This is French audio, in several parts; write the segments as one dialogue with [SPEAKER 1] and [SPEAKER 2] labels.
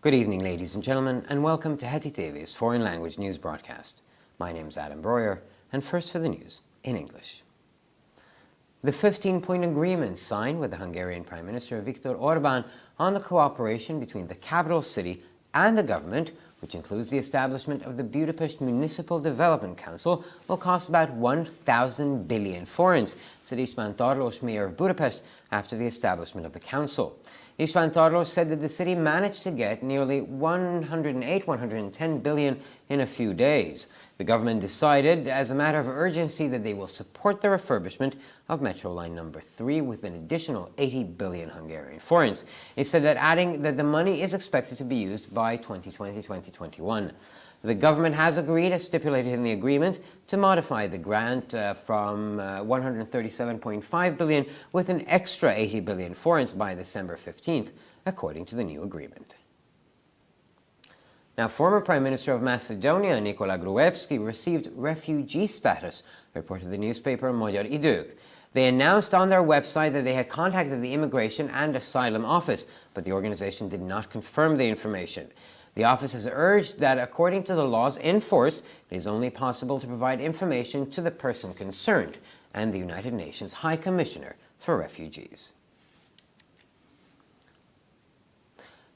[SPEAKER 1] Good evening, ladies and gentlemen, and welcome to Heti TV's foreign language news broadcast. My name is Adam Breuer, and first for the news in English. The 15-point agreement signed with the Hungarian Prime Minister Viktor Orbán on the cooperation between the capital city and the government, which includes the establishment of the Budapest Municipal Development Council, will cost about 1,000 billion forints, said István Tarlós, mayor of Budapest, after the establishment of the council. István Tarlós said that the city managed to get nearly 110 billion in a few days. The government decided, as a matter of urgency, that they will support the refurbishment of Metro Line number 3 with an additional 80 billion Hungarian forints. He said that, adding that the money is expected to be used by 2020-2021. The government has agreed, as stipulated in the agreement, to modify the grant from 137.5 billion with an extra 80 billion forints by December 15th, according to the new agreement. Now, former Prime Minister of Macedonia, Nikola Gruevski, received refugee status, reported the newspaper Magyar Idők. They announced on their website that they had contacted the Immigration and Asylum Office, but the organization did not confirm the information. The office has urged that, according to the laws in force, it is only possible to provide information to the person concerned and the United Nations High Commissioner for Refugees.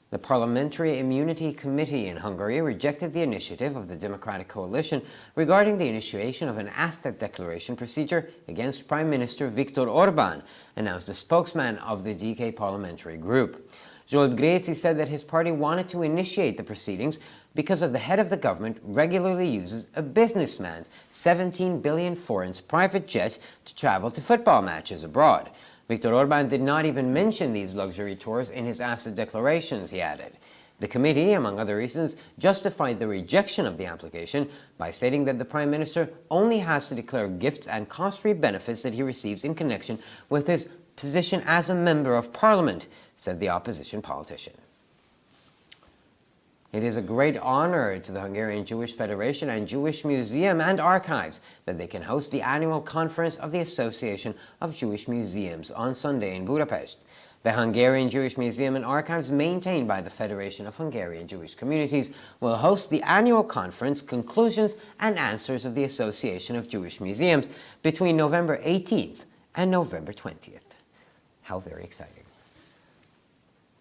[SPEAKER 1] The Parliamentary Immunity Committee in Hungary rejected the initiative of the Democratic Coalition regarding the initiation of an asset declaration procedure against Prime Minister Viktor Orbán, announced a spokesman of the DK parliamentary group. Zsolt Gréci said that his party wanted to initiate the proceedings because of the head of the government regularly uses a businessman's 17 billion forints private jet to travel to football matches abroad. Viktor Orbán did not even mention these luxury tours in his asset declarations, he added. The committee, among other reasons, justified the rejection of the application by stating that the Prime Minister only has to declare gifts and cost-free benefits that he receives in connection with his position as a member of Parliament, said the opposition politician. It is a great honor to the Hungarian Jewish Federation and Jewish Museum and Archives that they can host the annual conference of the Association of Jewish Museums on Sunday in Budapest. The Hungarian Jewish Museum and Archives, maintained by the Federation of Hungarian Jewish Communities, will host the annual conference Conclusions and Answers of the Association of Jewish Museums between November 18th and November 20th. How very exciting.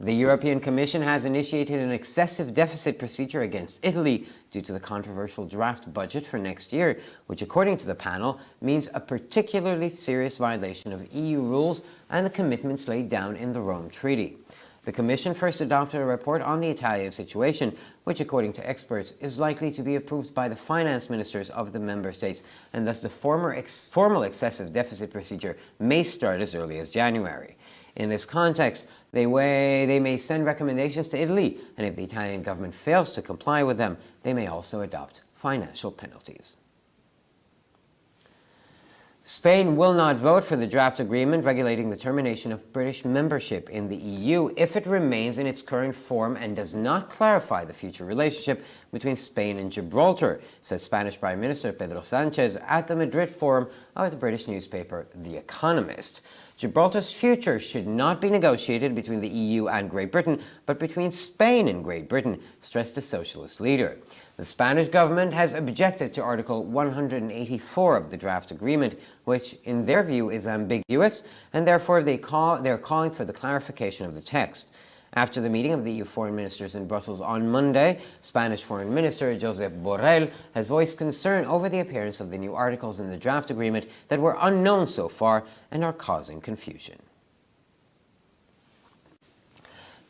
[SPEAKER 1] The European Commission has initiated an excessive deficit procedure against Italy due to the controversial draft budget for next year, which, according to the panel, means a particularly serious violation of EU rules and the commitments laid down in the Rome Treaty. The Commission first adopted a report on the Italian situation, which, according to experts, is likely to be approved by the finance ministers of the member states, and thus the formal excessive deficit procedure may start as early as January. In this context, they may send recommendations to Italy, and if the Italian government fails to comply with them, they may also adopt financial penalties. Spain will not vote for the draft agreement regulating the termination of British membership in the EU if it remains in its current form and does not clarify the future relationship between Spain and Gibraltar, said Spanish Prime Minister Pedro Sánchez at the Madrid forum of the British newspaper The Economist. Gibraltar's future should not be negotiated between the EU and Great Britain, but between Spain and Great Britain, stressed a socialist leader. The Spanish government has objected to Article 184 of the draft agreement, which, in their view, is ambiguous, and therefore they are calling for the clarification of the text. After the meeting of the EU foreign ministers in Brussels on Monday, Spanish Foreign Minister Josep Borrell has voiced concern over the appearance of the new articles in the draft agreement that were unknown so far and are causing confusion.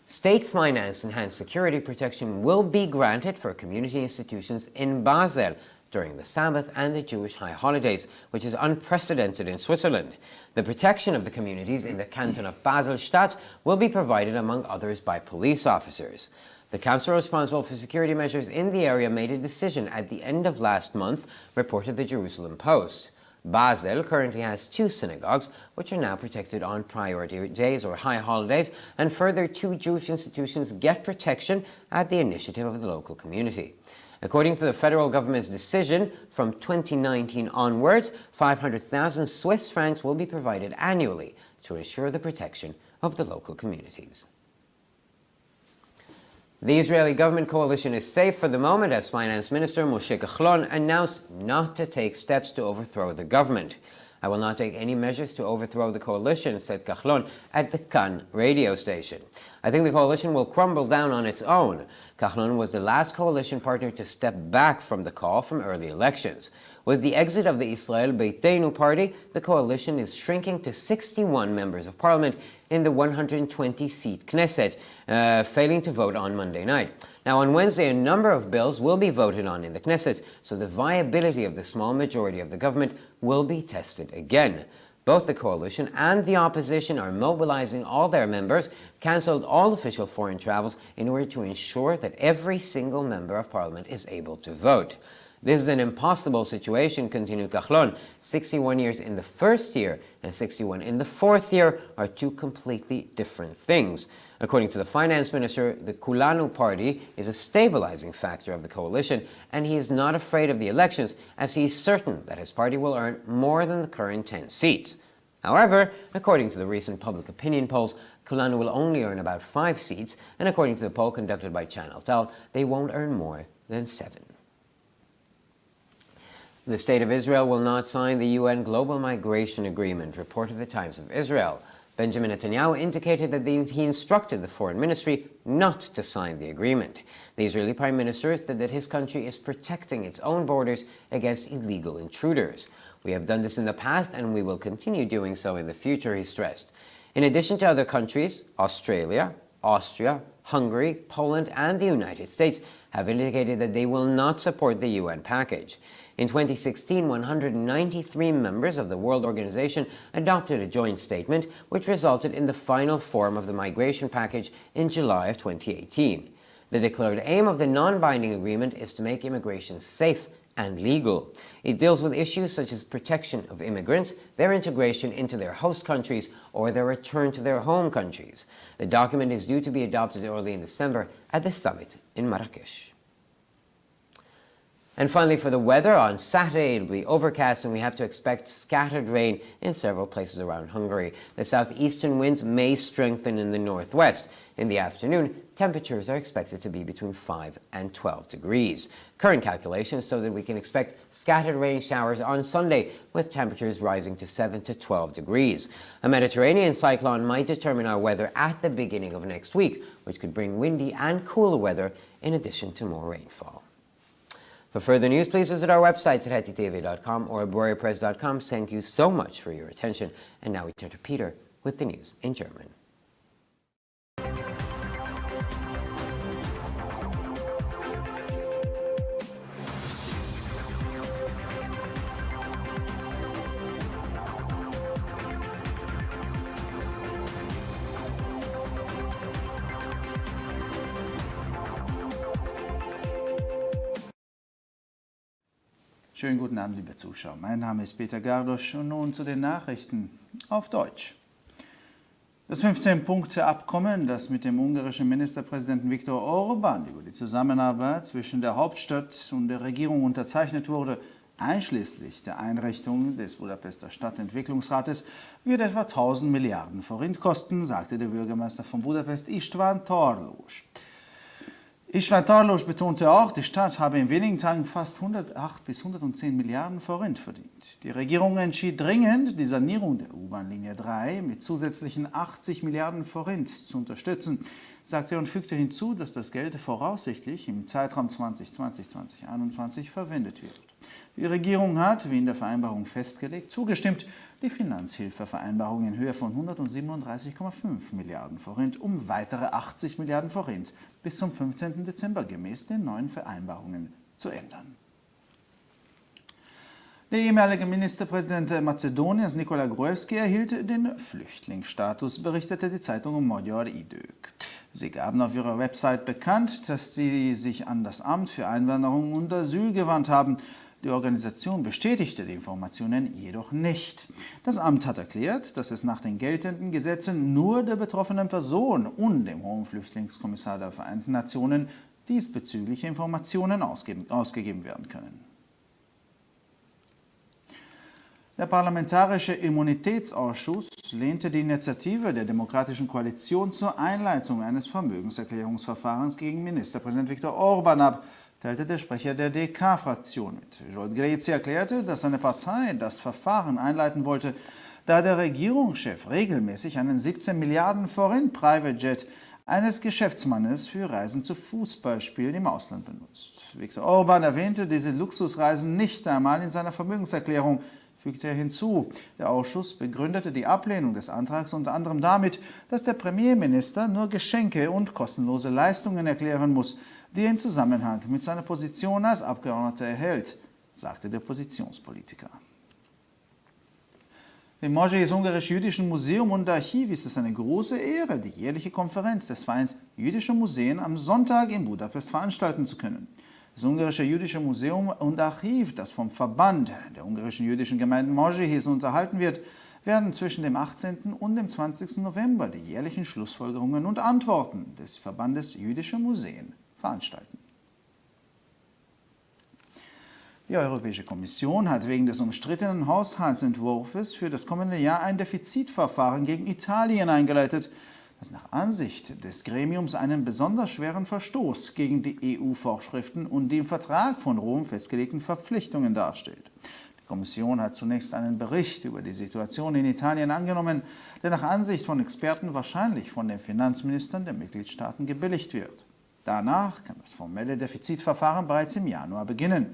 [SPEAKER 1] State-financed enhanced security protection will be granted for community institutions in Basel during the Sabbath and the Jewish high holidays, which is unprecedented in Switzerland. The protection of the communities in the canton of Basel-Stadt will be provided, among others, by police officers. The council responsible for security measures in the area made a decision at the end of last month, reported the Jerusalem Post. Basel currently has 2 synagogues, which are now protected on priority days or high holidays, and further 2 Jewish institutions get protection at the initiative of the local community. According to the federal government's decision, from 2019 onwards, 500,000 Swiss francs will be provided annually to ensure the protection of the local communities. The Israeli government coalition is safe for the moment as Finance Minister Moshe Kahlon announced not to take steps to overthrow the government. "I will not take any measures to overthrow the coalition," said Kahlon at the Kan radio station. "I think the coalition will crumble down on its own." Kahlon was the last coalition partner to step back from the call from early elections. With the exit of the Israel Beiteinu party, the coalition is shrinking to 61 members of parliament in the 120-seat Knesset, failing to vote on Monday night. Now, on Wednesday, a number of bills will be voted on in the Knesset, so the viability of the small majority of the government will be tested again. Both the coalition and the opposition are mobilizing all their members, cancelled all official foreign travels in order to ensure that every single member of parliament is able to vote. "This is an impossible situation," continued Kahlon. 61 years in the first year and 61 in the fourth year are two completely different things. According to the finance minister, the Kulanu party is a stabilizing factor of the coalition, and he is not afraid of the elections, as he is certain that his party will earn more than the current 10 seats. However, according to the recent public opinion polls, Kulanu will only earn about 5 seats, and according to the poll conducted by Channel Tel, they won't earn more than 7. The State of Israel will not sign the UN Global Migration Agreement, reported the Times of Israel. Benjamin Netanyahu indicated that he instructed the Foreign Ministry not to sign the agreement. The Israeli Prime Minister said that his country is protecting its own borders against illegal intruders. "We have done this in the past and we will continue doing so in the future," he stressed. In addition to other countries, Australia, Austria, Hungary, Poland, and the United States have indicated that they will not support the UN package. In 2016, 193 members of the World Organization adopted a joint statement, which resulted in the final form of the migration package in July of 2018. The declared aim of the non-binding agreement is to make immigration safe and legal. It deals with issues such as protection of immigrants, their integration into their host countries, or their return to their home countries. The document is due to be adopted early in December at the summit in Marrakesh. And finally, for the weather, on Saturday it will be overcast and we have to expect scattered rain in several places around Hungary. The southeastern winds may strengthen in the northwest. In the afternoon, temperatures are expected to be between 5 and 12 degrees. Current calculations show that we can expect scattered rain showers on Sunday, with temperatures rising to 7 to 12 degrees. A Mediterranean cyclone might determine our weather at the beginning of next week, which could bring windy and cooler weather in addition to more rainfall. For further news, please visit our websites at hetitv.com or abroriapress.com. Thank you so much for your attention. And now we turn to Peter with the news in German.
[SPEAKER 2] Schönen guten Abend, liebe Zuschauer. Mein Name ist Peter Gardosch und nun zu den Nachrichten auf Deutsch. Das 15-Punkte-Abkommen, das mit dem ungarischen Ministerpräsidenten Viktor Orbán über die Zusammenarbeit zwischen der Hauptstadt und der Regierung unterzeichnet wurde, einschließlich der Einrichtung des Budapester Stadtentwicklungsrates, wird etwa 1000 Milliarden Forint kosten, sagte der Bürgermeister von Budapest István Tarlós. István Tarlós betonte auch, die Stadt habe in wenigen Tagen fast 108 bis 110 Milliarden Forint verdient. Die Regierung entschied dringend, die Sanierung der U-Bahn-Linie 3 mit zusätzlichen 80 Milliarden Forint zu unterstützen, sagte er und fügte hinzu, dass das Geld voraussichtlich im Zeitraum 2020-2021 verwendet wird. Die Regierung hat, wie in der Vereinbarung festgelegt, zugestimmt, die Finanzhilfevereinbarung in Höhe von 137,5 Milliarden Forint um weitere 80 Milliarden Forint bis zum 15. Dezember gemäß den neuen Vereinbarungen zu ändern. Der ehemalige Ministerpräsident Mazedoniens, Nikola Gruevski, erhielt den Flüchtlingsstatus, berichtete die Zeitung Magyar Idők. Sie gaben auf ihrer Website bekannt, dass sie sich an das Amt für Einwanderung und Asyl gewandt haben. Die Organisation bestätigte die Informationen jedoch nicht. Das Amt hat erklärt, dass es nach den geltenden Gesetzen nur der betroffenen Person und dem Hohen Flüchtlingskommissar der Vereinten Nationen diesbezügliche Informationen ausgegeben werden können. Der Parlamentarische Immunitätsausschuss Schutz lehnte die Initiative der Demokratischen Koalition zur Einleitung eines Vermögenserklärungsverfahrens gegen Ministerpräsident Viktor Orban ab, teilte der Sprecher der DK-Fraktion mit. Zsolt Greci erklärte, dass seine Partei das Verfahren einleiten wollte, da der Regierungschef regelmäßig einen 17 Milliarden Forint Private Jet eines Geschäftsmannes für Reisen zu Fußballspielen im Ausland benutzt. Viktor Orban erwähnte diese Luxusreisen nicht einmal in seiner Vermögenserklärung, fügte er hinzu. Der Ausschuss begründete die Ablehnung des Antrags unter anderem damit, dass der Premierminister nur Geschenke und kostenlose Leistungen erklären muss, die er im Zusammenhang mit seiner Position als Abgeordneter erhält, sagte der Oppositionspolitiker. Dem Moschees Ungarisch-Jüdischen Museum und Archiv ist es eine große Ehre, die jährliche Konferenz des Vereins Jüdische Museen am Sonntag in Budapest veranstalten zu können. Das Ungarische Jüdische Museum und Archiv, das vom Verband der ungarischen jüdischen Gemeinden Moschees unterhalten wird, werden zwischen dem 18. und dem 20. November die jährlichen Schlussfolgerungen und Antworten des Verbandes Jüdische Museen veranstalten. Die Europäische Kommission hat wegen des umstrittenen Haushaltsentwurfs für das kommende Jahr ein Defizitverfahren gegen Italien eingeleitet, das nach Ansicht des Gremiums einen besonders schweren Verstoß gegen die EU-Vorschriften und die im Vertrag von Rom festgelegten Verpflichtungen darstellt. Die Kommission hat zunächst einen Bericht über die Situation in Italien angenommen, der nach Ansicht von Experten wahrscheinlich von den Finanzministern der Mitgliedstaaten gebilligt wird. Danach kann das formelle Defizitverfahren bereits im Januar beginnen.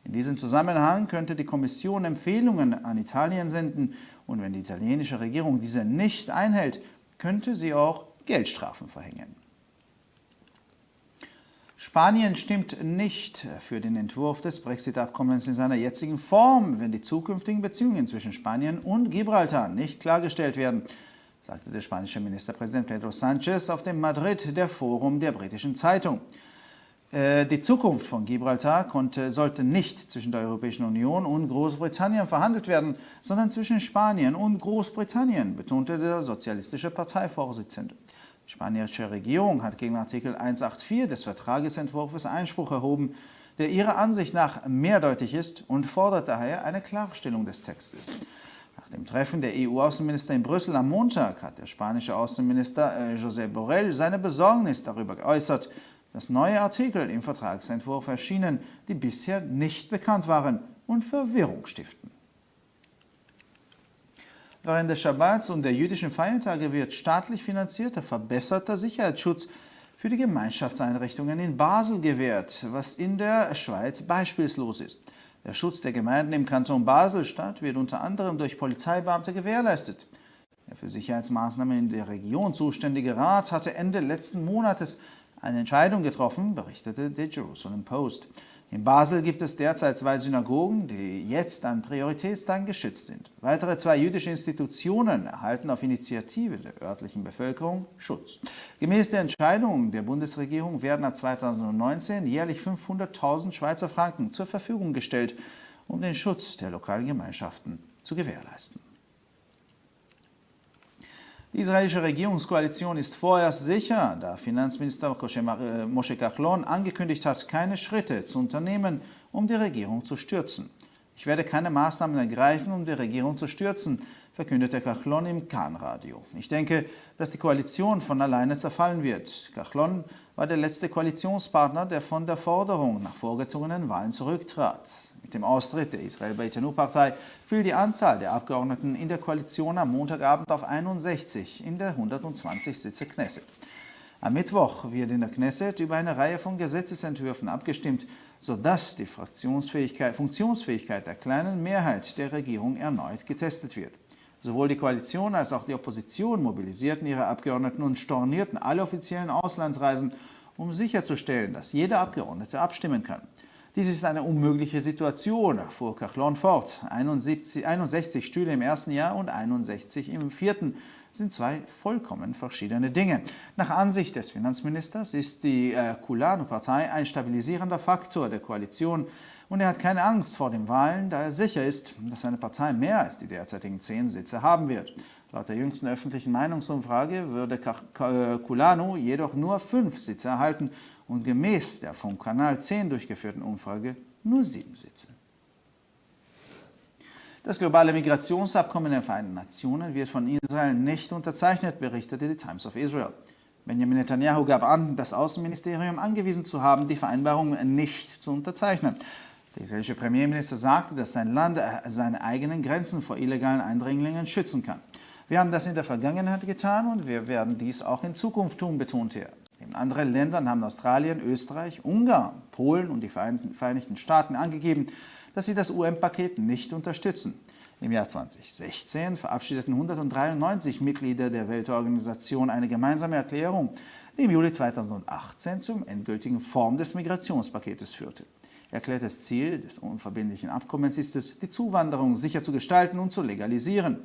[SPEAKER 2] In diesem Zusammenhang könnte die Kommission Empfehlungen an Italien senden und wenn die italienische Regierung diese nicht einhält, könnte sie auch Geldstrafen verhängen. Spanien stimmt nicht für den Entwurf des Brexit-Abkommens in seiner jetzigen Form, wenn die zukünftigen Beziehungen zwischen Spanien und Gibraltar nicht klargestellt werden, sagte der spanische Ministerpräsident Pedro Sánchez auf dem Madrid der Forum der britischen Zeitung. Die Zukunft von Gibraltar sollte nicht zwischen der Europäischen Union und Großbritannien verhandelt werden, sondern zwischen Spanien und Großbritannien, betonte der sozialistische Parteivorsitzende. Die spanische Regierung hat gegen Artikel 184 des Vertragsentwurfs Einspruch erhoben, der ihrer Ansicht nach mehrdeutig ist und fordert daher eine Klarstellung des Textes. Nach dem Treffen der EU-Außenminister in Brüssel am Montag hat der spanische Außenminister Josep Borrell seine Besorgnis darüber geäußert, dass neue Artikel im Vertragsentwurf erschienen, die bisher nicht bekannt waren und Verwirrung stiften. Während des Schabbats und der jüdischen Feiertage wird staatlich finanzierter verbesserter Sicherheitsschutz für die Gemeinschaftseinrichtungen in Basel gewährt, was in der Schweiz beispielslos ist. Der Schutz der Gemeinden im Kanton Basel-Stadt wird unter anderem durch Polizeibeamte gewährleistet. Der für Sicherheitsmaßnahmen in der Region zuständige Rat hatte Ende letzten Monates eine Entscheidung getroffen, berichtete der Jerusalem Post. In Basel gibt es derzeit 2 Synagogen, die jetzt an Prioritätstagen geschützt sind. Weitere 2 jüdische Institutionen erhalten auf Initiative der örtlichen Bevölkerung Schutz. Gemäß der Entscheidung der Bundesregierung werden ab 2019 jährlich 500.000 Schweizer Franken zur Verfügung gestellt, um den Schutz der lokalen Gemeinschaften zu gewährleisten. Die israelische Regierungskoalition ist vorerst sicher, da Finanzminister Moshe Kachlon angekündigt hat, keine Schritte zu unternehmen, um die Regierung zu stürzen. Ich werde keine Maßnahmen ergreifen, um die Regierung zu stürzen, verkündete Kachlon im Kan-Radio. Ich denke, dass die Koalition von alleine zerfallen wird. Kachlon war der letzte Koalitionspartner, der von der Forderung nach vorgezogenen Wahlen zurücktrat. Mit dem Austritt der Israel Beitenu-Partei fiel die Anzahl der Abgeordneten in der Koalition am Montagabend auf 61 in der 120 Sitze Knesset. Am Mittwoch wird in der Knesset über eine Reihe von Gesetzesentwürfen abgestimmt, sodass die Funktionsfähigkeit der kleinen Mehrheit der Regierung erneut getestet wird. Sowohl die Koalition als auch die Opposition mobilisierten ihre Abgeordneten und stornierten alle offiziellen Auslandsreisen, um sicherzustellen, dass jeder Abgeordnete abstimmen kann. Dies ist eine unmögliche Situation, fuhr Kachlon fort. 61 Stühle im ersten Jahr und 61 im vierten sind 2 vollkommen verschiedene Dinge. Nach Ansicht des Finanzministers ist die Kulanu-Partei ein stabilisierender Faktor der Koalition und er hat keine Angst vor den Wahlen, da er sicher ist, dass seine Partei mehr als die derzeitigen 10 Sitze haben wird. Laut der jüngsten öffentlichen Meinungsumfrage würde Kulanu jedoch nur 5 Sitze erhalten und gemäß der vom Kanal 10 durchgeführten Umfrage nur 7 Sitze. Das globale Migrationsabkommen der Vereinten Nationen wird von Israel nicht unterzeichnet, berichtete die Times of Israel. Benjamin Netanyahu gab an, das Außenministerium angewiesen zu haben, die Vereinbarung nicht zu unterzeichnen. Der israelische Premierminister sagte, dass sein Land seine eigenen Grenzen vor illegalen Eindringlingen schützen kann. Wir haben das in der Vergangenheit getan und wir werden dies auch in Zukunft tun, betonte er. In anderen Ländern haben Australien, Österreich, Ungarn, Polen und die Vereinigten Staaten angegeben, dass sie das UN-Paket nicht unterstützen. Im Jahr 2016 verabschiedeten 193 Mitglieder der Weltorganisation eine gemeinsame Erklärung, die im Juli 2018 zum endgültigen Form des Migrationspaketes führte. Erklärtes Ziel des unverbindlichen Abkommens ist es, die Zuwanderung sicher zu gestalten und zu legalisieren.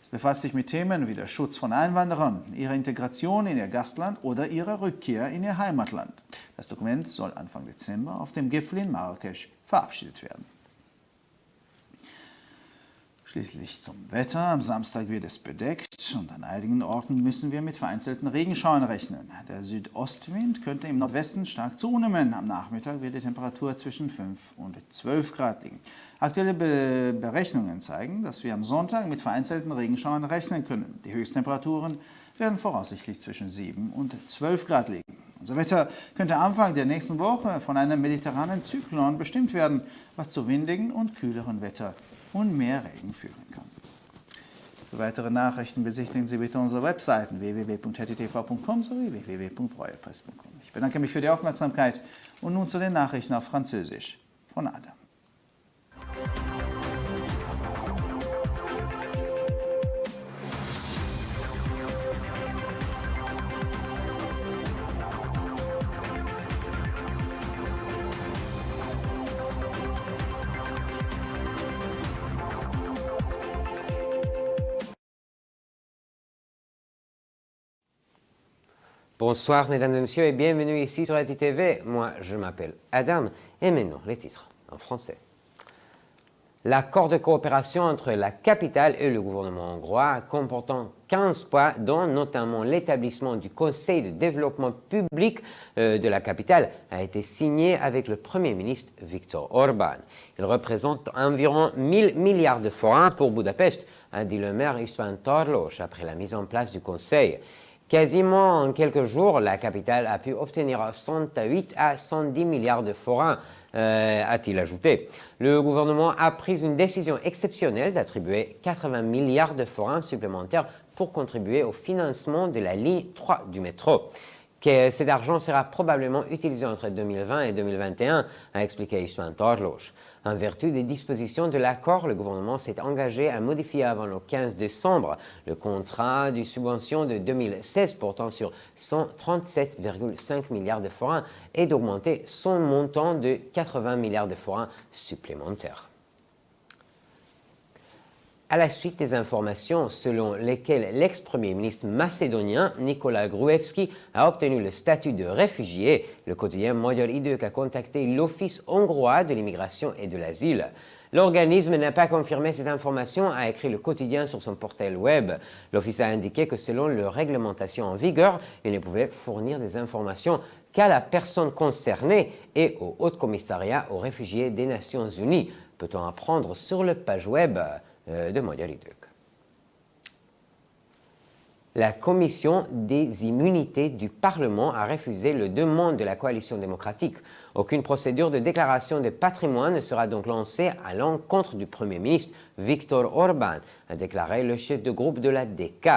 [SPEAKER 2] Es befasst sich mit Themen wie der Schutz von Einwanderern, ihre Integration in ihr Gastland oder ihre Rückkehr in ihr Heimatland. Das Dokument soll Anfang Dezember auf dem Gipfel in Marrakesch verabschiedet werden. Schließlich zum Wetter. Am Samstag wird es bedeckt und an einigen Orten müssen wir mit vereinzelten Regenschauern rechnen. Der Südostwind könnte im Nordwesten stark zunehmen. Am Nachmittag wird die Temperatur zwischen 5 und 12 Grad liegen. Aktuelle Berechnungen zeigen, dass wir am Sonntag mit vereinzelten Regenschauern rechnen können. Die Höchsttemperaturen werden voraussichtlich zwischen 7 und 12 Grad liegen. Unser Wetter könnte Anfang der nächsten Woche von einem mediterranen Zyklon bestimmt werden, was zu windigen und kühleren Wetter und mehr Regen führen kann. Für weitere Nachrichten besichtigen Sie bitte unsere Webseiten www.hettitv.com sowie www.breuerpresse.com. Ich bedanke mich für die Aufmerksamkeit und nun zu den Nachrichten auf Französisch von Adam.
[SPEAKER 1] Bonsoir mesdames et messieurs et bienvenue ici sur RTTV. Moi je m'appelle Adam et maintenant les titres en français. L'accord de coopération entre la capitale et le gouvernement hongrois comportant 15 points dont notamment l'établissement du Conseil de développement public de la capitale a été signé avec le Premier ministre Viktor Orbán. Il représente environ 1000 milliards de francs pour Budapest, a dit le maire István Tarlós après la mise en place du Conseil. Quasiment en quelques jours, la capitale a pu obtenir 108 à 110 milliards de francs, a-t-il ajouté. Le gouvernement a pris une décision exceptionnelle d'attribuer 80 milliards de francs supplémentaires pour contribuer au financement de la ligne 3 du métro. Que cet argent sera probablement utilisé entre 2020 et 2021, a expliqué István Tarlós. En vertu des dispositions de l'accord, le gouvernement s'est engagé à modifier avant le 15 décembre le contrat de subvention de 2016 portant sur 137,5 milliards de francs et d'augmenter son montant de 80 milliards de francs supplémentaires. À la suite des informations selon lesquelles l'ex-premier ministre macédonien Nikola Gruevski a obtenu le statut de réfugié, le quotidien Magyar Idők a contacté l'Office hongrois de l'immigration et de l'asile. L'organisme n'a pas confirmé cette information, a écrit le quotidien sur son portail web. L'Office a indiqué que selon leur réglementation en vigueur, il ne pouvait fournir des informations qu'à la personne concernée et au Haut Commissariat aux réfugiés des Nations Unies. Peut-on apprendre sur la page web de Magyar Idők. La commission des immunités du Parlement a refusé la demande de la coalition démocratique. Aucune procédure de déclaration de patrimoine ne sera donc lancée à l'encontre du Premier ministre Viktor Orbán, a déclaré le chef de groupe de la DK.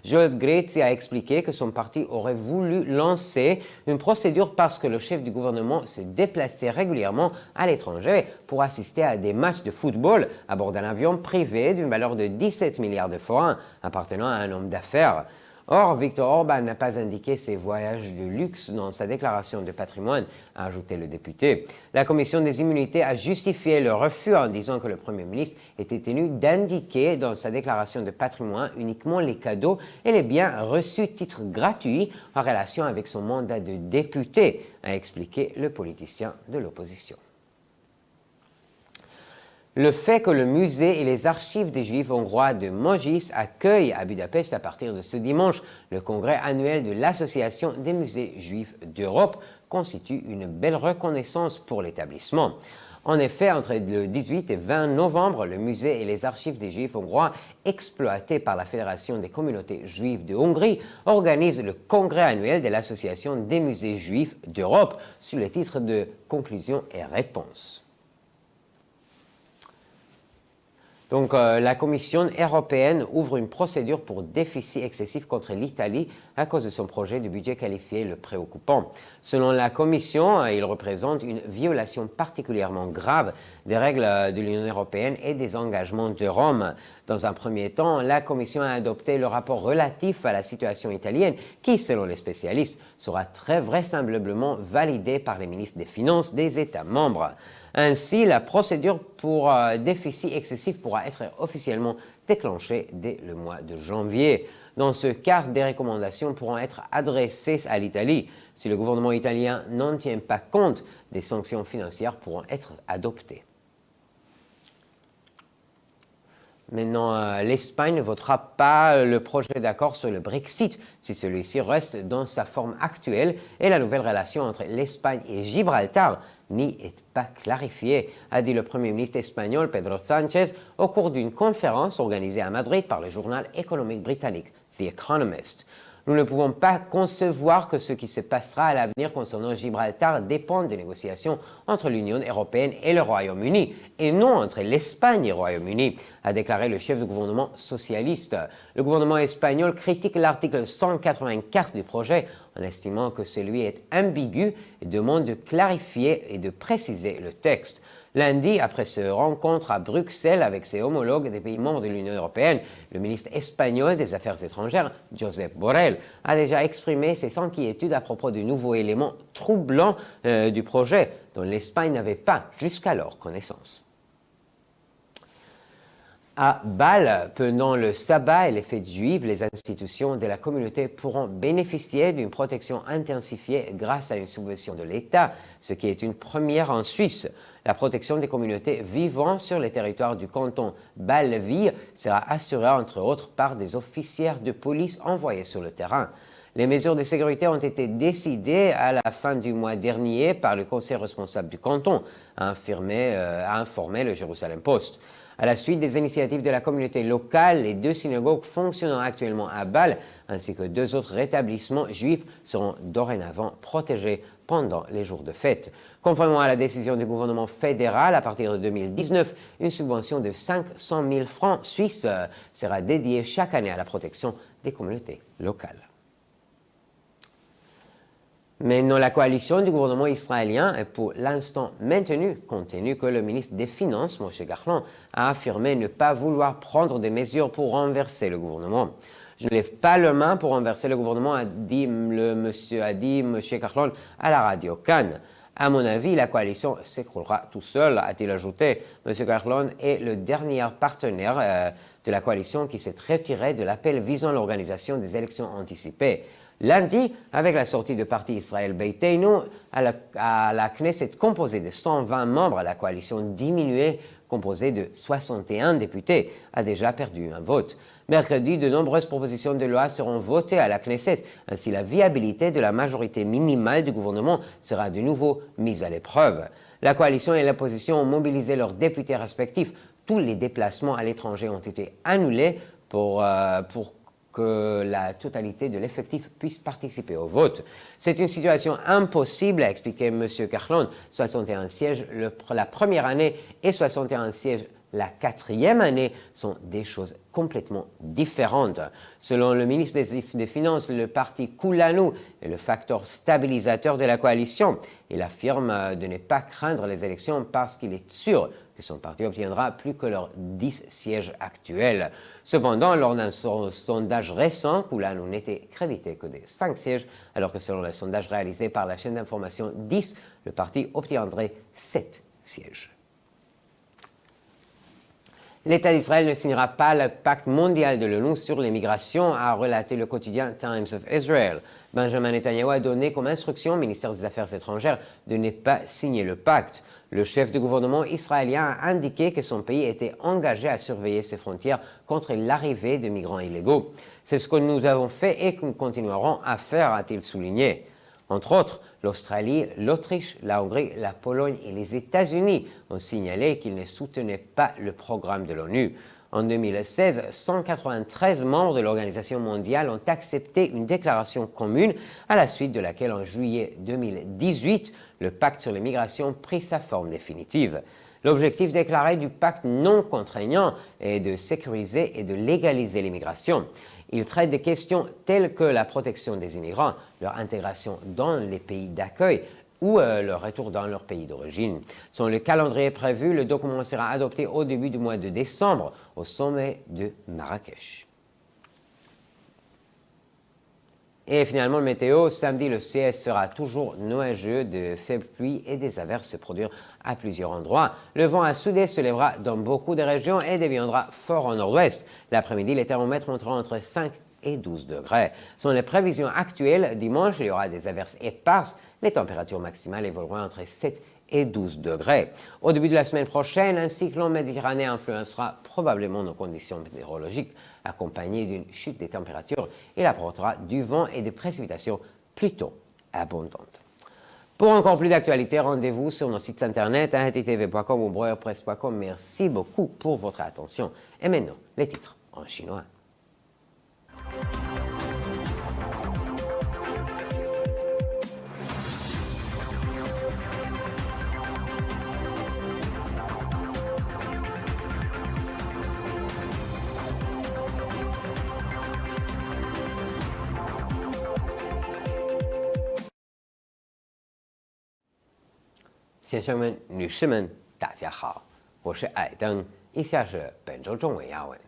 [SPEAKER 1] Zsolt Gréci a expliqué que son parti aurait voulu lancer une procédure parce que le chef du gouvernement se déplaçait régulièrement à l'étranger pour assister à des matchs de football à bord d'un avion privé d'une valeur de 17 milliards de francs appartenant à un homme d'affaires. Or, Viktor Orbán n'a pas indiqué ses voyages de luxe dans sa déclaration de patrimoine, a ajouté le député. La commission des immunités a justifié le refus en disant que le Premier ministre était tenu d'indiquer dans sa déclaration de patrimoine uniquement les cadeaux et les biens reçus titre gratuit en relation avec son mandat de député, a expliqué le politicien de l'opposition. Le fait que le musée et les archives des Juifs hongrois de Mojis accueillent à Budapest à partir de ce dimanche le congrès annuel de l'Association des musées juifs d'Europe constitue une belle reconnaissance pour l'établissement. En effet, entre le 18 et 20 novembre, le musée et les archives des Juifs hongrois, exploités par la Fédération des communautés juives de Hongrie, organisent le congrès annuel de l'Association des musées juifs d'Europe sous le titre de Conclusions et réponses. Donc, la Commission européenne ouvre une procédure pour déficit excessif contre l'Italie à cause de son projet de budget qualifié le préoccupant. Selon la Commission, il représente une violation particulièrement grave des règles de l'Union européenne et des engagements de Rome. Dans un premier temps, la Commission a adopté le rapport relatif à la situation italienne qui, selon les spécialistes, sera très vraisemblablement validé par les ministres des Finances des États membres. Ainsi, la procédure pour déficit excessif pourra être officiellement déclenchée dès le mois de janvier. Dans ce cas, des recommandations pourront être adressées à l'Italie. Si le gouvernement italien n'en tient pas compte, des sanctions financières pourront être adoptées. Maintenant, l'Espagne ne votera pas le projet d'accord sur le Brexit si celui-ci reste dans sa forme actuelle et la nouvelle relation entre l'Espagne et Gibraltar n'y est pas clarifiée, a dit le Premier ministre espagnol Pedro Sánchez au cours d'une conférence organisée à Madrid par le journal économique britannique The Economist. Nous ne pouvons pas concevoir que ce qui se passera à l'avenir concernant Gibraltar dépende des négociations entre l'Union européenne et le Royaume-Uni, et non entre l'Espagne et le Royaume-Uni, a déclaré le chef du gouvernement socialiste. Le gouvernement espagnol critique l'article 184 du projet en estimant que celui est ambigu et demande de clarifier et de préciser le texte. Lundi, après sa rencontre à Bruxelles avec ses homologues des pays membres de l'Union européenne, le ministre espagnol des Affaires étrangères, Josep Borrell, a déjà exprimé ses inquiétudes à propos du nouveau élément troublant du projet dont l'Espagne n'avait pas jusqu'alors connaissance. À Bâle, pendant le sabbat et les fêtes juives, les institutions de la communauté pourront bénéficier d'une protection intensifiée grâce à une subvention de l'État, ce qui est une première en Suisse. La protection des communautés vivant sur les territoires du canton Bâle-Ville sera assurée entre autres par des officiers de police envoyés sur le terrain. Les mesures de sécurité ont été décidées à la fin du mois dernier par le conseil responsable du canton, a informé le Jerusalem Post. À la suite des initiatives de la communauté locale, les 2 synagogues fonctionnant actuellement à Bâle, ainsi que 2 autres rétablissements juifs, seront dorénavant protégés pendant les jours de fête. Conformément à la décision du gouvernement fédéral, à partir de 2019, une subvention de 500 000 francs suisses sera dédiée chaque année à la protection des communautés locales. Maintenant, la coalition du gouvernement israélien est pour l'instant maintenue, compte tenu que le ministre des Finances, Moshe Gahlan, a affirmé ne pas vouloir prendre des mesures pour renverser le gouvernement. Je ne lève pas la main pour renverser le gouvernement, a dit Moshe Gahlan à la radio Cannes. À mon avis, la coalition s'écroulera tout seul, a-t-il ajouté. M. Gahlan est le dernier partenaire de la coalition qui s'est retiré de l'appel visant l'organisation des élections anticipées. Lundi, avec la sortie du parti Israël Beiteinu, à la Knesset composée de 120 membres, la coalition diminuée, composée de 61 députés, a déjà perdu un vote. Mercredi, de nombreuses propositions de loi seront votées à la Knesset. Ainsi, la viabilité de la majorité minimale du gouvernement sera de nouveau mise à l'épreuve. La coalition et l'opposition ont mobilisé leurs députés respectifs. Tous les déplacements à l'étranger ont été annulés pour que la totalité de l'effectif puisse participer au vote. C'est une situation impossible, a expliqué M. Gahlan. 61 sièges la première année et 61 sièges la 4e année sont des choses complètement différentes. Selon le ministre des Finances, le parti Kulanu est le facteur stabilisateur de la coalition. Il affirme de ne pas craindre les élections parce qu'il est sûr que son parti obtiendra plus que leurs 10 sièges actuels. Cependant, lors d'un sondage récent, Kulanu n'était crédité que des 5 sièges, alors que selon le sondage réalisé par la chaîne d'information 10, le parti obtiendrait 7 sièges. L'État d'Israël ne signera pas le pacte mondial de l'ONU sur l'immigration, a relaté le quotidien Times of Israel. Benjamin Netanyahu a donné comme instruction au ministère des Affaires étrangères de ne pas signer le pacte. Le chef du gouvernement israélien a indiqué que son pays était engagé à surveiller ses frontières contre l'arrivée de migrants illégaux. C'est ce que nous avons fait et que nous continuerons à faire, a-t-il souligné. Entre autres, l'Australie, l'Autriche, la Hongrie, la Pologne et les États-Unis ont signalé qu'ils ne soutenaient pas le programme de l'ONU. En 2016, 193 membres de l'Organisation mondiale ont accepté une déclaration commune à la suite de laquelle, en juillet 2018, le pacte sur l'immigration prit sa forme définitive. L'objectif déclaré du pacte non contraignant est de sécuriser et de légaliser l'immigration. Il traite des questions telles que la protection des immigrants, leur intégration dans les pays d'accueil ou leur retour dans leur pays d'origine. Selon le calendrier prévu, le document sera adopté au début du mois de décembre au sommet de Marrakech. Et finalement, le météo, samedi, le ciel sera toujours nuageux, de faibles pluies et des averses se produire à plusieurs endroits. Le vent à sud-est se lèvera dans beaucoup de régions et deviendra fort au nord-ouest. L'après-midi, les thermomètres monteront entre 5 et 12 degrés. Selon les prévisions actuelles, dimanche, il y aura des averses éparses. Les températures maximales évolueront entre 7 et 12 degrés. Au début de la semaine prochaine, un cyclone méditerranéen influencera probablement nos conditions météorologiques, accompagné d'une chute des températures. Il apportera du vent et des précipitations plutôt abondantes. Pour encore plus d'actualités, rendez-vous sur nos sites internet htv.com ou breuerpresse.com. Merci beaucoup pour votre attention. Et maintenant, les titres en chinois. 先生们、女士们，大家好，我是艾登。以下是本周中文要闻。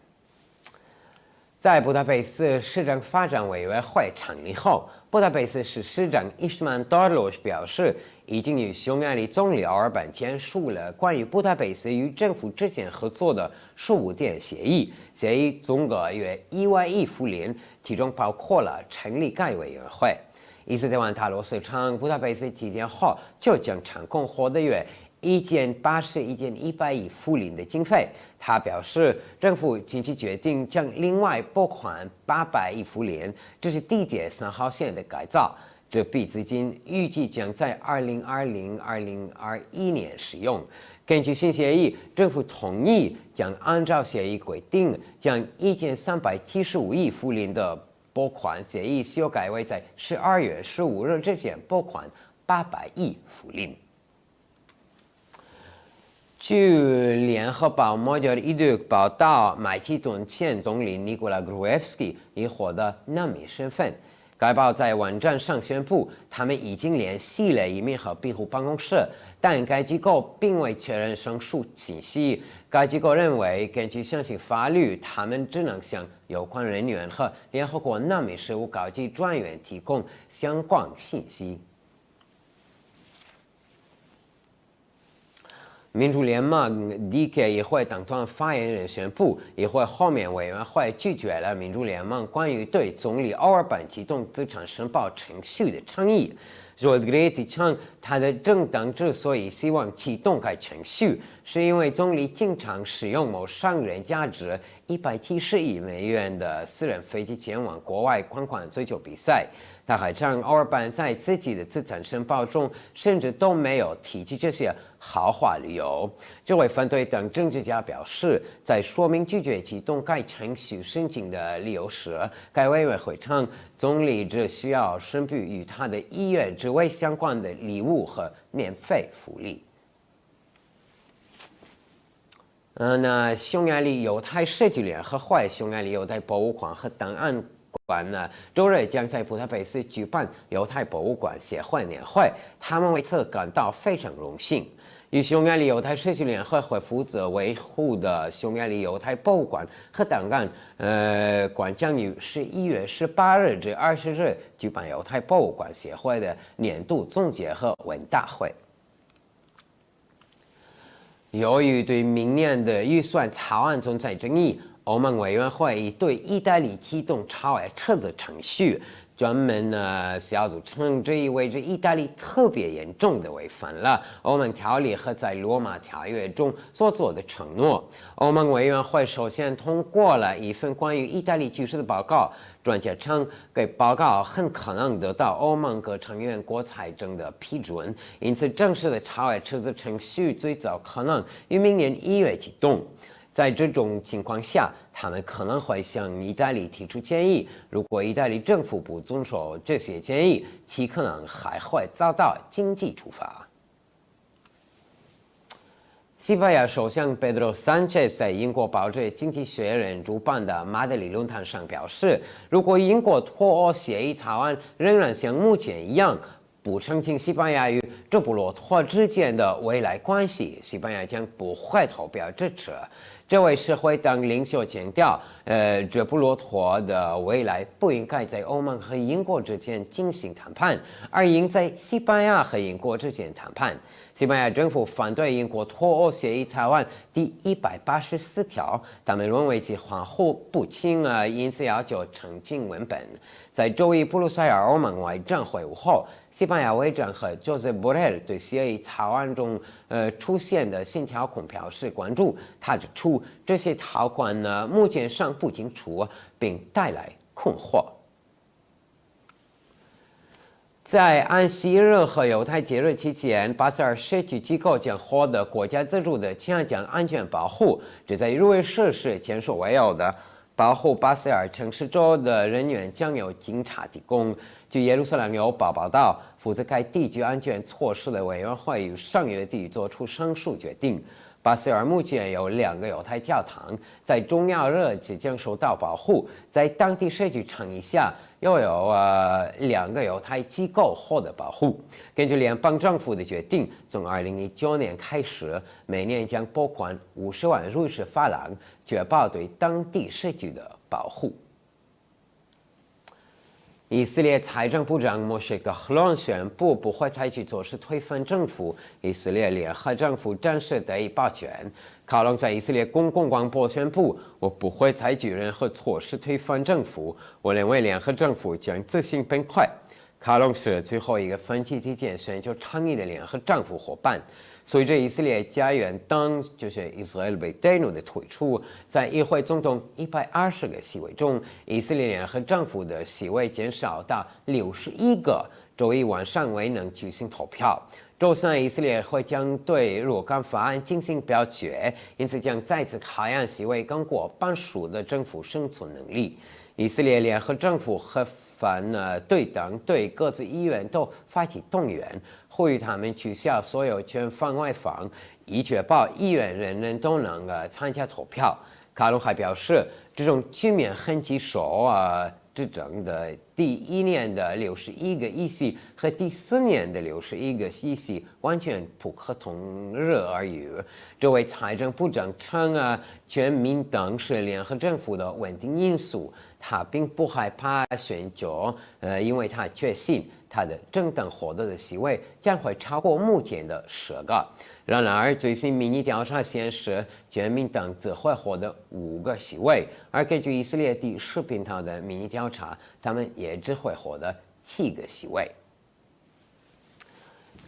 [SPEAKER 1] 在布达佩斯市政发展委员会成立后，布达佩斯市市长伊什曼多罗表示，已经与匈牙利总理奥尔班签署了关于布达佩斯与政府之间合作的15点协议，协议总额约1万亿福林，其中包括了成立该委员会。伊斯特万塔罗斯称，布达佩斯期间后就将成功获得约1,100亿福林的经费。他表示，政府近期决定将另外拨款800亿福林，这是地铁3号线的改造。这笔资金预计将在2020-2021年使用。根据新协议，政府同意将按照协议规定，将1375亿福林的拨款协议修改为在12月15日之前拨款800亿福林。据联合报Magyar Idők报道，马其顿前总理尼古拉·格鲁埃夫斯基已获得难民身份。该报在网站上宣布，他们已经联系了移民和庇护办公室，但该机构并未确认上述信息。该机构认为，根据相信法律，他们只能向有关人员和联合国难民事务高级专员提供相关信息。民主联盟 DK 议会党团发言人宣布，议会后面委员会拒绝了民主联盟关于对总理奥尔班启动资产申报程序的倡议。Rodriguez 称，他的政党之所以希望启动该程序，是因为总理经常使用某商人价值170亿美元的私人飞机前往国外观看足球比赛。他还称，奥尔班在自己的资产申报中甚至都没有提及这些豪华旅游。这位反对党政治家表示，在说明拒绝启动该程序申请的理由时，该委员会称，总理只需要申报与他的医院职位相关的礼物和免费福利。那匈牙利犹太社区联合会、匈牙利犹太博物馆和档案馆呢，周日将在布达佩斯举办犹太博物馆协会年会，他们为此感到非常荣幸。与匈牙利犹太社区联合会负责维护的匈牙利犹太博物馆和档案馆将于11月18日至20日举办犹太博物馆协会的年度总结和文大会。由于对明年的预算草案存在争议，欧盟委员会已对意大利启动超额撤资程序，专门小组称这意味着意大利特别严重的违反了欧盟条例和在罗马条约中所做的承诺。欧盟委员会首先通过了一份关于意大利局势的报告，专家称该报告很可能得到欧盟各成员国财政的批准，因此正式的超越赤字程序最早可能于明年1月启动。在这种情况下，他们可能会向意大利提出建议。如果意大利政府不遵守这些建议，其可能还会遭到经济处罚。西班牙首相 Pedro Sánchez 在英国报纸《经济学人》主办的马德里论坛上表示，如果英国脱欧协议草案仍然像目前一样不澄清西班牙与这不勒陀之间的未来关系，西班牙将不会投票支持。这位社会党领袖强调，这不勒陀的未来不应该在欧盟和英国之间进行谈判，而应在西班牙和英国之间谈判。西班牙政府反对英国脱欧协议草案第184条，他们认为其含糊不清，因此要求澄清文本。在周一布鲁塞尔欧盟外长会晤后，西班牙外长和 Josep Borrell 对协议草案中出现的新条款表示关注。他指出，这些条款目前尚不清楚，并带来困惑。在安息日和犹太节日期间，巴塞尔社区机构将获得国家资助的气象安全保护，这在瑞士是前所未有的。保护巴塞尔城市周的人员将由警察提供。据耶路撒冷邮报报道，负责该地区安全措施的委员会于上月底做出上述决定。巴塞尔目前有2个犹太教堂，在重要日期将受到保护。在当地社区倡议下，又有2个犹太机构获得保护。根据联邦政府的决定，从2019年开始，每年将拨款50万瑞士法郎，确保对当地社区的保护。以色列财政部长莫谢·卡隆宣布不会采取措施推翻政府，以色列联合政府暂时得以保全。卡隆在以色列公共广播宣布：“我不会采取任何措施推翻政府，我认为联合政府将自行崩溃。”卡隆是最后一个分歧提前选举倡议的联合政府伙伴。随着以色列家园党Israel Beitenu 的退出，在议会总共120个席位中，以色列联合政府的席位减少到61个。周一晚上未能举行投票。周三，以色列会将对若干法案进行表决，因此将再次考验席位刚过半数的政府生存能力。以色列联合政府和反对党对各自议员都发起动员，呼吁他们取消所有全方位法，以确保议员人人都能参加投票。卡隆还表示，这种局面很棘手执政的第1年的61个议席和第4年的61个议席完全不可同日而语。这位财政部长称，全民党是联合政府的稳定因素，他并不害怕选举，因为他确信他的政党获得的席位将会超过目前的10个。然而，最新民意调查显示，全民党只会获得5个席位，而根据以色列第10频道的民意调查，他们也只会获得7个席位。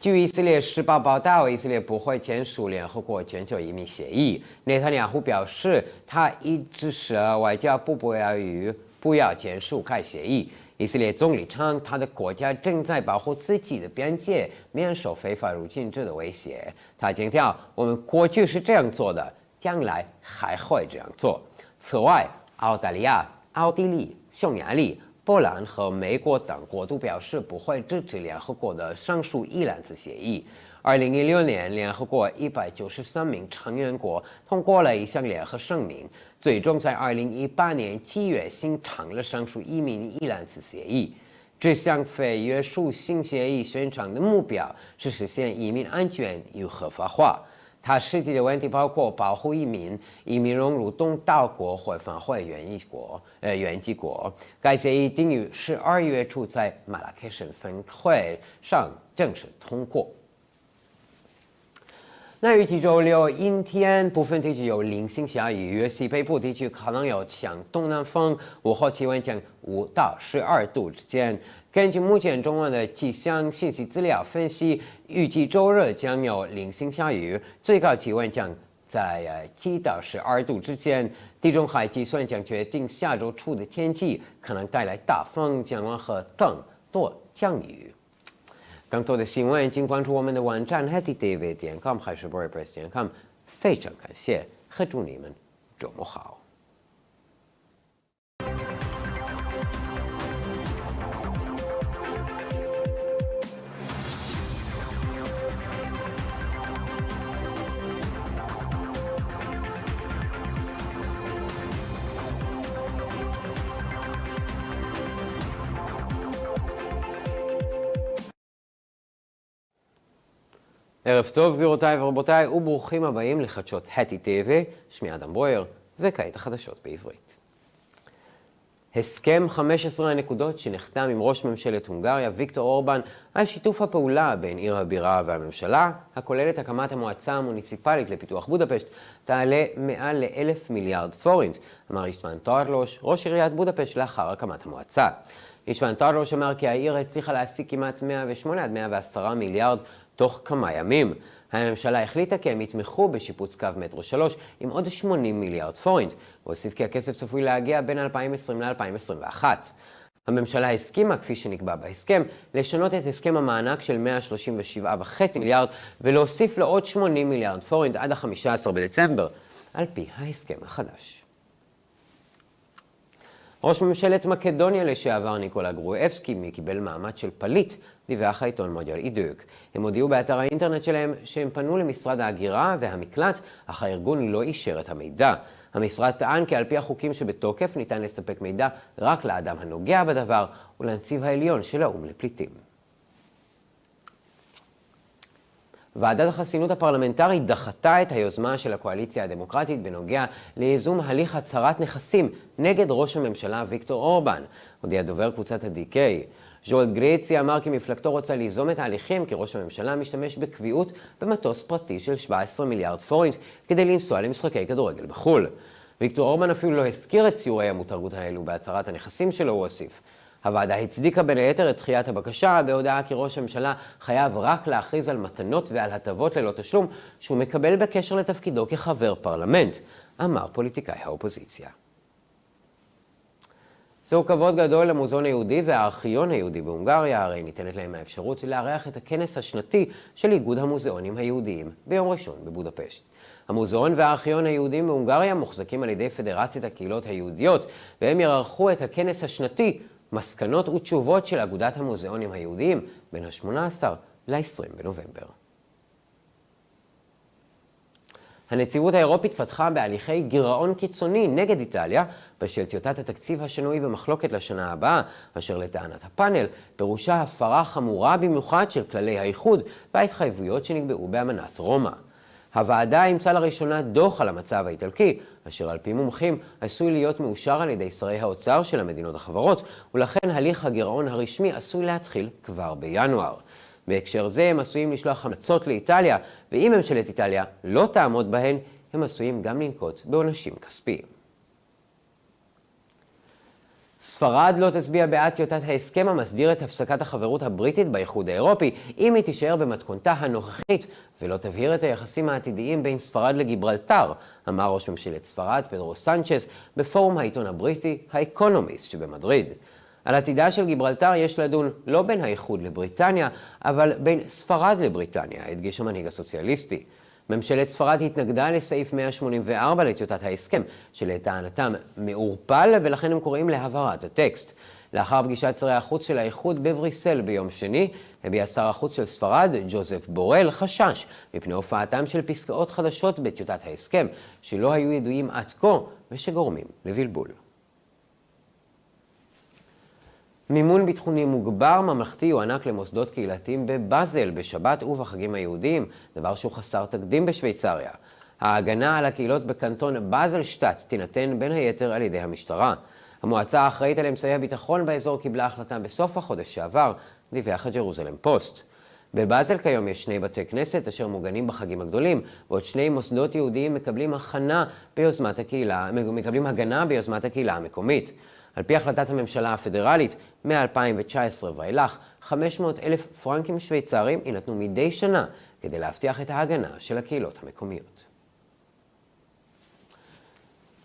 [SPEAKER 1] 据以色列时报报道，以色列不会签署联合国全球移民协议。内塔尼亚胡表示，他一直是外交部不要签署该协议。以色列总理称，他的国家正在保护自己的边界，免受非法入侵者的威胁。他强调，我们过去是这样做的，将来还会这样做。此外，澳大利亚、奥地利、匈牙利、波兰和美国等国都表示不会支持联合国的上述伊朗子协议。2016年，联合国193名成员国通过了一项联合声明，最终在2018年7月新成了上述移民伊朗子协议。这项非约束性协议宣传的目标是实现移民安全与合法化。它实际的问题包括保护移民、移民融入东道国或返回原籍国。该协议定于12月初在马拉喀什峰会上正式通过。那预计周六阴天，部分地区有零星下雨，西北部地区可能有强东南风，午后气温将5到12度之间。根据目前中央的气象信息资料分析，预计周日将有零星下雨，最高气温将在7到12度之间。地中海计算将决定下周初的天气，可能带来大风、降温和更多降雨。更多的新闻，请关注我们的网站 hetitv.com 还是 borepress.com。非常感谢，和祝你们周末好。ערב טוב גבירותיי ורבותיי וברוכים הבאים לחדשות hetitv, שמי אדם ברויר, וכעת החדשות בעברית. הסכם 15 הנקודות שנחתם עם ראש ממשלת הונגריה ויקטור אורבן על שיתוף הפעולה בין עיר הבירה והממשלה, הכולל את הקמת המועצה המוניציפלית לפיתוח בודפשט, תעלה מעל ל1,000 מיליארד פורינט, אמר אישטוון טרדלוש, ראש עיריית בודפשט לאחר הקמת המועצה. אישטוון טרדלוש אמר כי העיר הצליחה להשיג כמעט 108 עד 110 מיליארד תוך כמה ימים. הממשלה החליטה כי הם יתמכו בשיפוץ קו מטרו 3 עם עוד 80 מיליארד פורינט, והוסיף כי הכסף צפוי להגיע בין 2020 ל-2021. הממשלה הסכימה, כפי שנקבע בהסכם, לשנות את הסכם המענק של 137.5 מיליארד ולהוסיף לו עוד 80 מיליארד פורינט עד ה-15 בדצמבר, על פי ההסכם החדש. ראש ממשלת מקדוניה לשעבר ניקולה גרואבסקי קיבל מעמד של פליט, דיווח העיתון מודיעל אידוק. הם הודיעו באתר האינטרנט שלהם שהם פנו למשרד ההגירה והמקלט, אך הארגון לא אישר את המידע. המשרד טען כי על פי החוקים שבתוקף ניתן לספק מידע רק לאדם הנוגע בדבר ולנציב העליון של האו"ם לפליטים. ועדת החסינות הפרלמנטרית דחתה את היוזמה של הקואליציה הדמוקרטית בנוגע לייזום הליך הצהרת נכסים נגד ראש הממשלה ויקטור אורבן, הודיע דובר קבוצת ה-DK. ז'ואל גריצי אמר כי מפלגתו רוצה ליזום את ההליכים כי ראש הממשלה משתמש בקביעות במטוס פרטי של 17 מיליארד פורינט כדי לנסוע למשחקי כדורגל בחו"ל. ויקטור אורבן אפילו לא הזכיר את ציורי המותרות האלו בהצהרת הנכסים שלו, הוא הוסיף. הוועדה הצדיקה בין היתר את דחיית הבקשה בהודעה כי ראש הממשלה חייב רק להכריז על מתנות ועל הטבות ללא תשלום שהוא מקבל בקשר לתפקידו כחבר פרלמנט, אמר פוליטיקאי האופוזיציה. זהו כבוד גדול למוזיאון היהודי והארכיון היהודי בהונגריה, הרי ניתנת להם האפשרות לארח את הכנס השנתי של איגוד המוזיאונים היהודיים ביום ראשון בבודפשט. המוזיאון והארכיון היהודיים בהונגריה מוחזקים על ידי פדרציית הקהילות היהודיות, והם יערכו את הכנס השנתי מסקנות ותשובות של אגודת המוזיאונים היהודיים בין ה-18 ל-20 בנובמבר. הנציבות האירופית פתחה בהליכי גירעון קיצוני נגד איטליה בשל טיוטת התקציב השנוי במחלוקת לשנה הבאה, אשר לטענת הפאנל פירושה הפרה חמורה במיוחד של כללי האיחוד וההתחייבויות שנקבעו באמנת רומא. הוועדה אימצה לראשונה דוח על המצב האיטלקי, אשר על פי מומחים עשוי להיות מאושר על ידי שרי האוצר של המדינות החברות, ולכן הליך הגירעון הרשמי עשוי להתחיל כבר בינואר. בהקשר זה הם עשויים לשלוח המלצות לאיטליה, ואם ממשלת איטליה לא תעמוד בהן, הם עשויים גם לנקוט בעונשים כספיים. ספרד לא תצביע בעד טיוטת ההסכם המסדיר את הפסקת החברות הבריטית באיחוד האירופי, אם היא תישאר במתכונתה הנוכחית ולא תבהיר את היחסים העתידיים בין ספרד לגיברלטר, אמר ראש ממשלת ספרד פדרו סנצ'ס בפורום העיתון הבריטי האקונומיסט שבמדריד. על עתידה של גיברלטר יש לדון לא בין האיחוד לבריטניה, אבל בין ספרד לבריטניה, הדגיש המנהיג הסוציאליסטי. ממשלת ספרד התנגדה לסעיף 184 לטיוטת ההסכם, שלטענתם מעורפל ולכן הם קוראים להבהרת הטקסט. לאחר פגישת שרי החוץ של האיחוד בבריסל ביום שני, הביע שר החוץ של ספרד, ג'וזף בורל, חשש מפני הופעתם של פסקאות חדשות בטיוטת ההסכם, שלא היו ידועים עד כה ושגורמים לבלבול. מימון ביטחוני מוגבר ממלכתי יוענק למוסדות קהילתיים בבאזל בשבת ובחגים היהודיים, דבר שהוא חסר תקדים בשוויצריה. ההגנה על הקהילות בקנטון באזלשטאט תינתן בין היתר על ידי המשטרה. המועצה האחראית על אמצעי הביטחון באזור קיבלה החלטה בסוף החודש שעבר, דיווח הג'רוזלם פוסט. בבאזל כיום יש 2 בתי כנסת אשר מוגנים בחגים הגדולים, ועוד 2 מוסדות יהודיים מקבלים הגנה ביוזמת הקהילה המקומית. על פי החלטת הממשלה הפדרלית, מ-2019 ואילך, 500,000 פרנקים שוויצריים יינתנו מדי שנה כדי להבטיח את ההגנה של הקהילות המקומיות.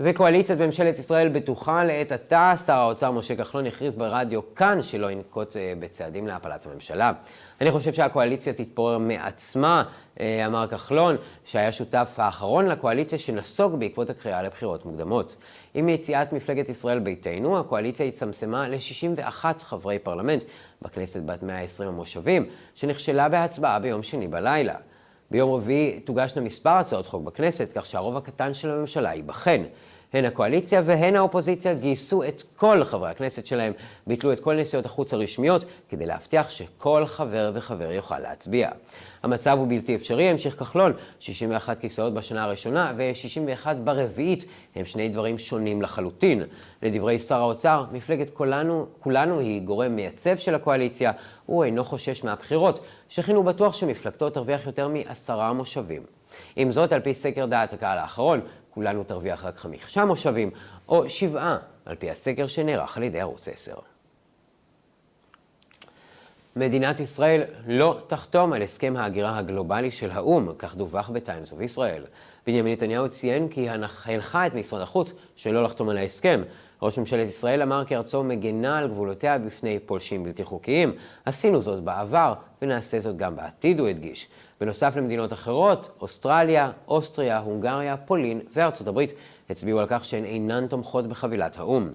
[SPEAKER 1] וקואליציית ממשלת ישראל בטוחה לעת עתה. שר האוצר משה כחלון הכריז ברדיו כאן שלא ינקוט בצעדים להפלת הממשלה. אני חושב שהקואליציה תתפורר מעצמה, אמר כחלון, שהיה שותף האחרון לקואליציה שנסוג בעקבות הקריאה לבחירות מוקדמות. עם יציאת מפלגת ישראל ביתנו, הקואליציה הצטמצמה ל-61 חברי פרלמנט בכנסת בת 120 המושבים, שנכשלה בהצבעה ביום שני בלילה. ביום רביעי תוגשנה מספר הצעות חוק בכנסת, כך שהרוב הקטן של הממשלה ייבחן. הן הקואליציה והן האופוזיציה גייסו את כל חברי הכנסת שלהם, ביטלו את כל נסיעות החוץ הרשמיות, כדי להבטיח שכל חבר וחבר יוכל להצביע. המצב הוא בלתי אפשרי, המשיך כחלון, 61 כיסאות בשנה הראשונה ו-61 ברביעית הם 2 דברים שונים לחלוטין. לדברי שר האוצר, מפלגת כולנו היא גורם מייצב של הקואליציה, הוא אינו חושש מהבחירות, שכן הוא בטוח שמפלגתו תרוויח יותר מ10 מושבים. עם זאת, על פי סקר דעת הקהל האחרון, כולנו תרוויח רק 5 מושבים, או 7, על פי הסקר שנערך על ידי ערוץ 10. מדינת ישראל לא תחתום על הסכם ההגירה הגלובלי של האו"ם, כך דווח בטיימס אוף ישראל. בנימין נתניהו ציין כי הנחה את משרד החוץ שלא לחתום על ההסכם. ראש ממשלת ישראל אמר כי ארצו מגנה על גבולותיה בפני פולשים בלתי חוקיים. עשינו זאת בעבר ונעשה זאת גם בעתיד, הוא הדגיש. בנוסף למדינות אחרות, אוסטרליה, אוסטריה, הונגריה, פולין וארצות הברית הצביעו על כך שהן אינן תומכות בחבילת האו"ם.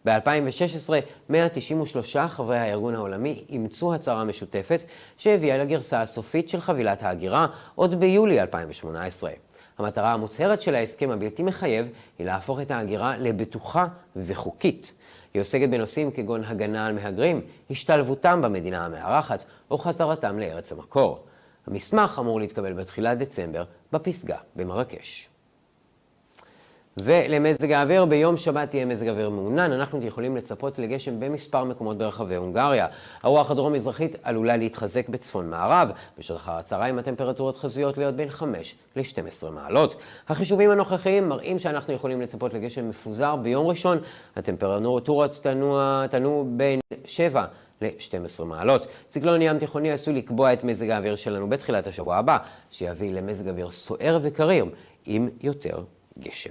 [SPEAKER 1] ב-2016, 193 חברי הארגון העולמי אימצו הצהרה משותפת שהביאה לגרסה הסופית של חבילת ההגירה עוד ביולי 2018. המטרה המוצהרת של ההסכם הבלתי מחייב היא להפוך את ההגירה לבטוחה וחוקית. היא עוסקת בנושאים כגון הגנה על מהגרים, השתלבותם במדינה המארחת או חזרתם לארץ המקור. המסמך אמור להתקבל בתחילת דצמבר בפסגה במרקש. ולמזג האוויר, ביום שבת תהיה מזג אוויר מעונן, אנחנו יכולים לצפות לגשם במספר מקומות ברחבי הונגריה. הרוח הדרום-מזרחית עלולה להתחזק בצפון מערב, בשעות אחר הצהריים הטמפרטורות חזויות להיות בין 5 ל-12 מעלות. החישובים הנוכחיים מראים שאנחנו יכולים לצפות לגשם מפוזר ביום ראשון, הטמפרטורות תנוע בין 7 ל-12 מעלות. ציקלון ים תיכוני עשוי לקבוע את מזג האוויר שלנו בתחילת השבוע הבא, שיביא למזג אוויר סוער וקריר עם יותר גשם.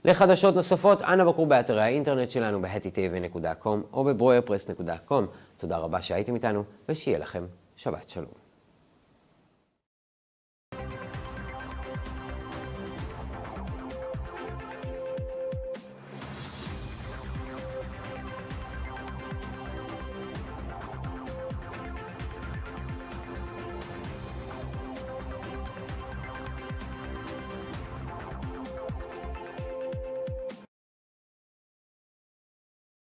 [SPEAKER 1] לחדשות נוספות, אנא בקרו באתרי האינטרנט שלנו ב-hetitv.com או בברוארפרס.com. תודה רבה שהייתם איתנו ושיהיה לכם שבת שלום.